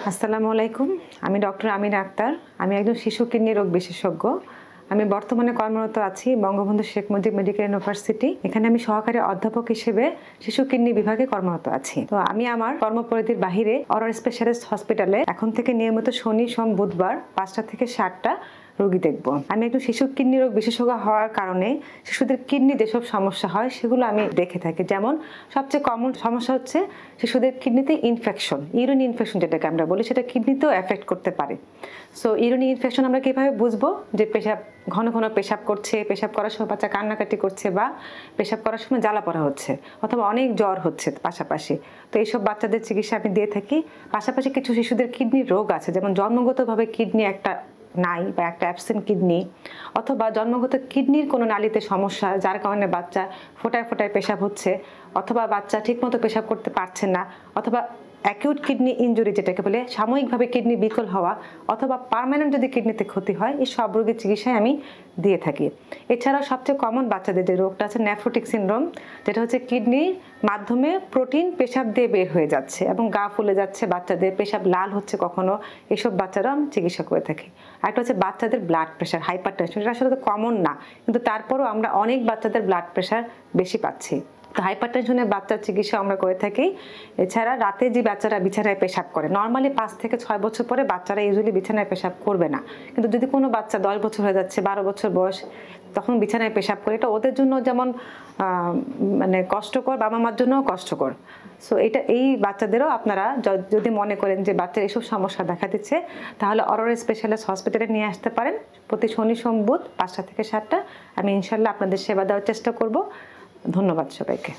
আসসালামু আলাইকুম। আমি ডক্টর আমিনা আক্তার। আমি একজন শিশু কিডনি রোগ বিশেষজ্ঞ। আমি বর্তমানে কর্মরত আছি বঙ্গবন্ধু শেখ মুজিব মেডিকেল ইউনিভার্সিটি। এখানে আমি সহকারী অধ্যাপক হিসেবে শিশু কিডনি বিভাগে কর্মরত আছি। তো আমি আমার কর্মপরিধির বাহিরে অরর স্পেশালিস্ট হসপিটালে এখন থেকে নিয়মিত শনি, সোম, বুধবার 5টা থেকে 7টা রোগী দেখব। আমি একজন শিশু কিডনি রোগ বিশেষজ্ঞ হওয়ার কারণে শিশুদের কিডনি যেসব সমস্যা হয় সেগুলো আমি দেখে থাকি। যেমন সবচেয়ে কমন সমস্যা হচ্ছে শিশুদের কিডনিতে ইনফেকশন, ইউরিন ইনফেকশন যেটাকে আমরা বলি, সেটা কিডনিতেও এফেক্ট করতে পারে। সো ইউরিন ইনফেকশন আমরা কীভাবে বুঝবো? যে ঘন ঘন পেশাব করছে, পেশাব করার সময় বাচ্চা কান্নাকাটি করছে, বা পেশাব করার সময় জ্বালা পড়া হচ্ছে, অথবা অনেক জ্বর হচ্ছে পাশাপাশি। তো এইসব বাচ্চাদের চিকিৎসা আমি দিয়ে থাকি। পাশাপাশি কিছু শিশুদের কিডনির রোগ আছে, যেমন জন্মগতভাবে কিডনি একটা নাই বা একটা অ্যাবসেন্ট কিডনি, অথবা জন্মগত কিডনির কোনো নালীতে সমস্যা যার কারণে বাচ্চা ফোটায় ফোটায় পেশাব হচ্ছে, অথবা বাচ্চা ঠিকমতো পেশাব করতে পারছে না, অথবা অ্যাকিউট কিডনি ইনজুরি যেটাকে বলে সাময়িকভাবে কিডনি বিকল হওয়া, অথবা পার্মানেন্ট যদি কিডনিতে ক্ষতি হয়, এই সব রোগের চিকিৎসায় আমি দিয়ে থাকি। এছাড়াও সবচেয়ে কমন বাচ্চাদের যে রোগটা আছে নেফ্রোটিক সিনড্রোম, যেটা হচ্ছে কিডনির মাধ্যমে প্রোটিন পেশাব দিয়ে বের হয়ে যাচ্ছে এবং গা ফুলে যাচ্ছে, বাচ্চাদের পেশাব লাল হচ্ছে কখনো, এসব বাচ্চারাও আমি চিকিৎসা করে থাকি। আরেকটা হচ্ছে বাচ্চাদের ব্লাড প্রেশার, হাইপার টেনশন। এটা আসলে কমন না, কিন্তু তারপরও আমরা অনেক বাচ্চাদের ব্লাড প্রেশার বেশি পাচ্ছি। তো হাইপার টেনশনের বাচ্চার চিকিৎসা আমরা করে থাকি। এছাড়া রাতে যে বাচ্চারা বিছানায় পেশাব করে, নর্মালি 5 থেকে 6 বছর পরে বাচ্চারা ইউজুয়ালি বিছানায় পেশাব করবে না, কিন্তু যদি কোনো বাচ্চা 10 বছর হয়ে যাচ্ছে, 12 বছর বয়স, তখন বিছানায় পেশাব করে, এটা ওদের জন্য যেমন মানে কষ্টকর, বাবা মার জন্যও কষ্টকর। সো এই বাচ্চাদেরও আপনারা যদি মনে করেন যে বাচ্চার এসব সমস্যা দেখা দিচ্ছে, তাহলে অরর স্পেশালিস্ট হসপিটালে নিয়ে আসতে পারেন। প্রতি শনি, সোম, বুধ 5টা থেকে 7টা আমি ইনশাল্লাহ আপনাদের সেবা দেওয়ার চেষ্টা করব। ধন্যবাদ সবাইকে।